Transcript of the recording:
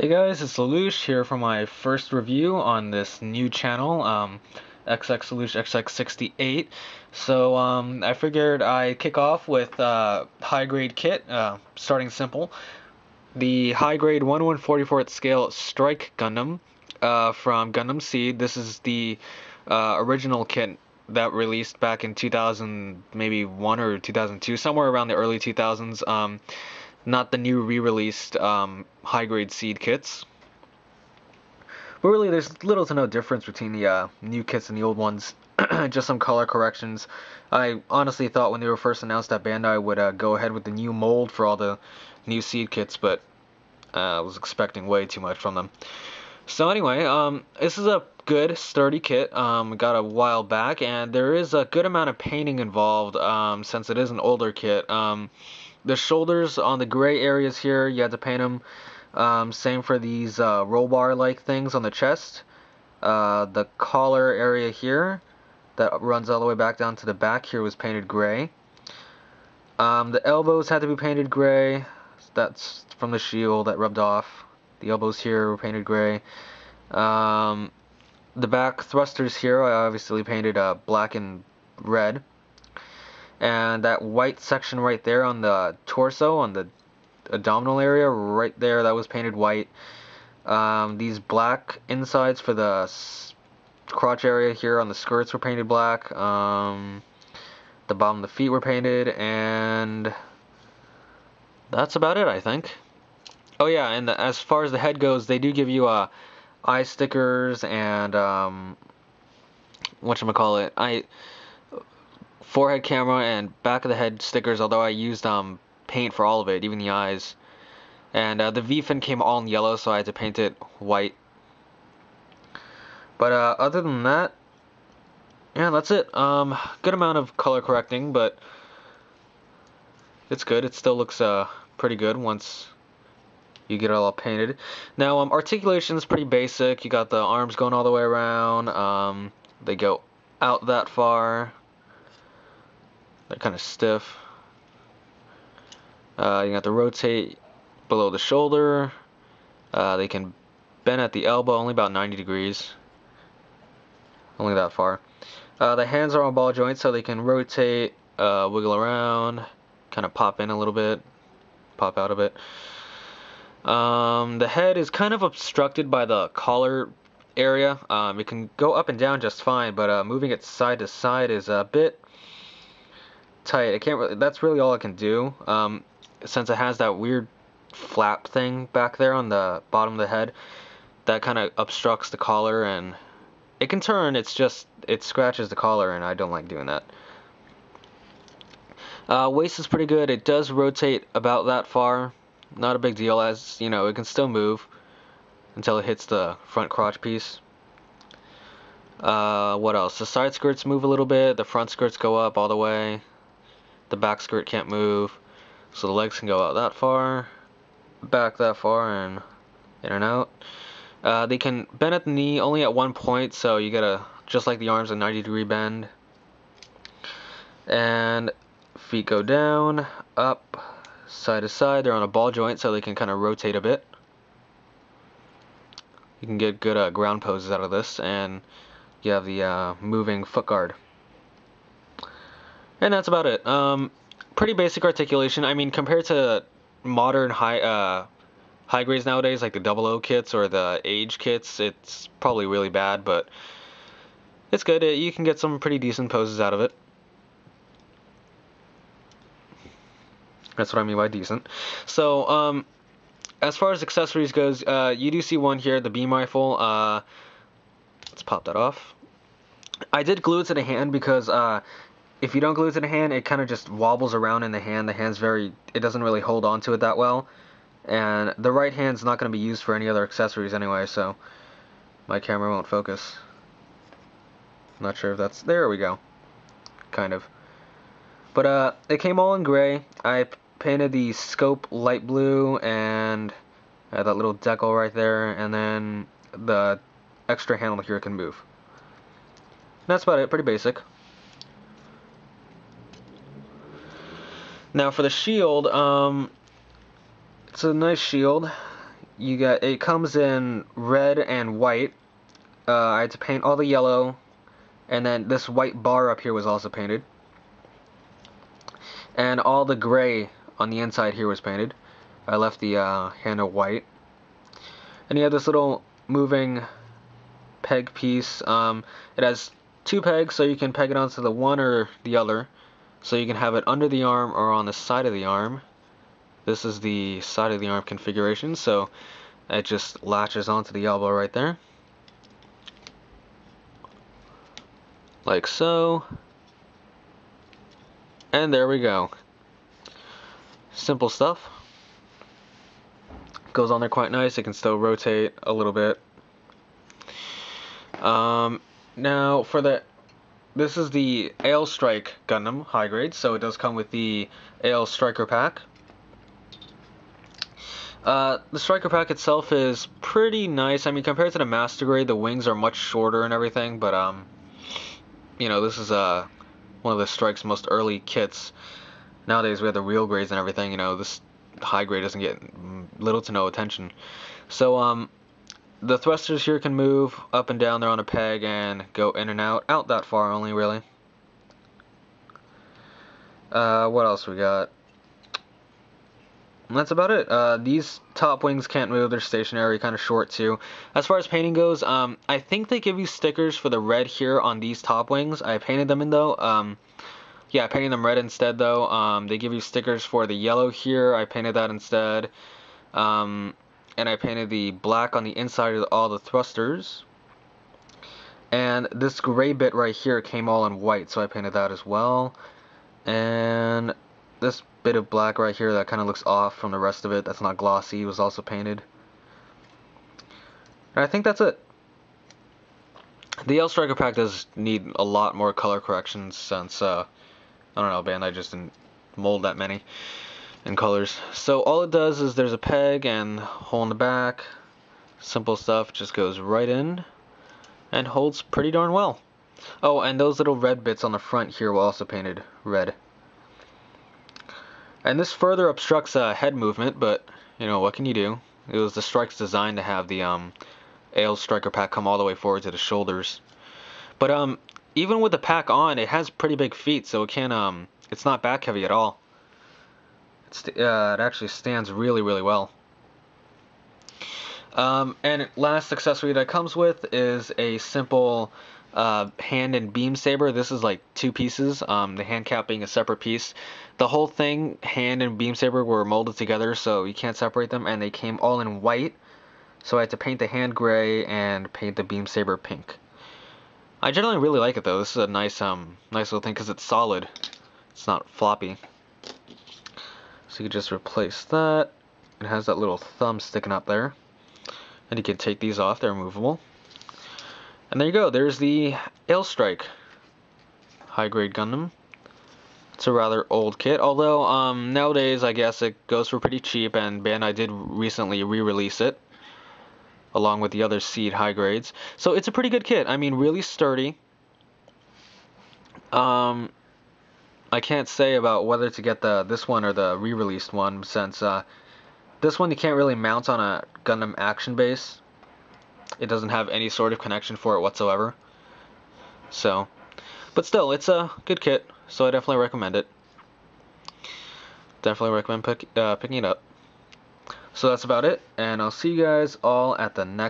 Hey guys, it's Lelouch here for my first review on this new channel, XX Lelouch XX68. So I figured I'd kick off with high grade kit, starting simple. The high grade 1/144th scale Strike Gundam from Gundam Seed. This is the original kit that released back in 2000, maybe 1 or 2002, somewhere around the early 2000s. Not the new re-released high-grade seed kits. But really, there's little to no difference between the new kits and the old ones. Just some color corrections. I honestly thought when they were first announced that Bandai would go ahead with the new mold for all the new seed kits, but I was expecting way too much from them. So anyway, this is a good, sturdy kit. Got a while back, and there is a good amount of painting involved since it is an older kit. The shoulders on the gray areas here, you had to paint them. Same for these roll bar-like things on the chest. The collar area here that runs all the way back down to the back here was painted gray. The elbows had to be painted gray. That's from the shield that rubbed off. The elbows here were painted gray. The back thrusters here I obviously painted black and red. And that white section right there on the torso, on the abdominal area, right there, that was painted white. These black insides for the crotch area here on the skirts were painted black. The bottom of the feet were painted, and that's about it, I think. Oh yeah, and as far as the head goes, they do give you eye stickers and whatchamacallit, forehead camera and back of the head stickers, although I used paint for all of it, even the eyes. And the V-fin came all in yellow, so I had to paint it white. But other than that, yeah, that's it. Good amount of color correcting, but it's good. It still looks pretty good once you get it all painted. Now, articulation is pretty basic. You got the arms going all the way around. They go out that far. They're kind of stiff. You got to rotate below the shoulder. They can bend at the elbow, only about 90 degrees. Only that far. The hands are on ball joints, so they can rotate, wiggle around, kind of pop in a little bit, pop out a bit. The head is kind of obstructed by the collar area. It can go up and down just fine, but moving it side to side is a bit tight. I can't really, that's really all I can do. Since it has that weird flap thing back there on the bottom of the head, that kind of obstructs the collar, and it can turn, it's just, it scratches the collar, and I don't like doing that. Waist is pretty good. It does rotate about that far. Not a big deal, as, you know, it can still move until it hits the front crotch piece. What else? The side skirts move a little bit. The front skirts go up all the way. The back skirt can't move. So the legs can go out that far, back that far, and in and out. They can bend at the knee only at one point, so you gotta, just like the arms, a 90-degree bend. And feet go down, up, side to side. They're on a ball joint, so they can kind of rotate a bit. You can get good ground poses out of this, and you have the moving foot guard. And that's about it. Pretty basic articulation. I mean, compared to modern high grades nowadays, like the 00 kits or the age kits, it's probably really bad, but it's good. You can get some pretty decent poses out of it. That's what I mean by decent. So, as far as accessories goes, you do see one here, the beam rifle. Let's pop that off. I did glue it to the hand because if you don't glue it to the hand, it kind of just wobbles around in the hand. The hand's it doesn't really hold on to it that well. And the right hand's not going to be used for any other accessories anyway, so my camera won't focus. Not sure if that's, there we go. Kind of. But it came all in gray. I painted the scope light blue and that little decal right there, and then the extra handle here can move. And that's about it, pretty basic. Now for the shield, it's a nice shield. it comes in red and white. I had to paint all the yellow, and then this white bar up here was also painted. And all the gray on the inside here was painted. I left the handle white. And you have this little moving peg piece. It has 2 pegs, so you can peg it onto the one or the other. So you can have it under the arm or on the side of the arm. This is the side of the arm configuration, so it just latches onto the elbow right there. Like so. And there we go. Simple stuff. Goes on there quite nice. It can still rotate a little bit. Now this is the Aile Strike Gundam high grade, so it does come with the Aile Striker pack. The Striker pack itself is pretty nice. I mean, compared to the Master grade, the wings are much shorter and everything, but you know, this is one of the Strike's most early kits. Nowadays we have the real grades and everything. You know, this high grade doesn't get little to no attention. So the thrusters here can move up and down. They're on a peg and go in and out that far only, really. What else we got? And that's about it. These top wings can't move. They're stationary, kind of short too. As far as painting goes, I think they give you stickers for the red here on these top wings. I painted them in though. Yeah, I painted them red instead though. They give you stickers for the yellow here. I painted that instead. And I painted the black on the inside of all the thrusters. And this gray bit right here came all in white, so I painted that as well. And this bit of black right here that kind of looks off from the rest of it, that's not glossy, was also painted. And I think that's it. The Aile Striker pack does need a lot more color corrections since, I don't know, Bandai just didn't mold that many in colors. So all it does is there's a peg and hole in the back. Simple stuff, just goes right in and holds pretty darn well. Oh, and those little red bits on the front here were also painted red. And this further obstructs head movement, but you know, what can you do? It was the Strike's design to have the Aile Striker pack come all the way forward to the shoulders. But even with the pack on, it has pretty big feet, so it can it's not back heavy at all. It actually stands really, really well. And last accessory that it comes with is a simple hand and beam saber. This is like 2 pieces, the hand cap being a separate piece. The whole thing, hand and beam saber, were molded together, so you can't separate them, and they came all in white. So I had to paint the hand gray and paint the beam saber pink. I generally really like it though. This is a nice little thing because it's solid. It's not floppy. So you can just replace that. It has that little thumb sticking up there. And you can take these off, they're removable. And there you go, there's the Aile Strike high grade Gundam. It's a rather old kit, although nowadays I guess it goes for pretty cheap, and Bandai did recently re-release it along with the other Seed high grades. So it's a pretty good kit. I mean, really sturdy. I can't say about whether to get this one or the re-released one, since this one you can't really mount on a Gundam action base. It doesn't have any sort of connection for it whatsoever. So, but still, it's a good kit, so I definitely recommend it. Definitely recommend picking it up. So that's about it, and I'll see you guys all at the next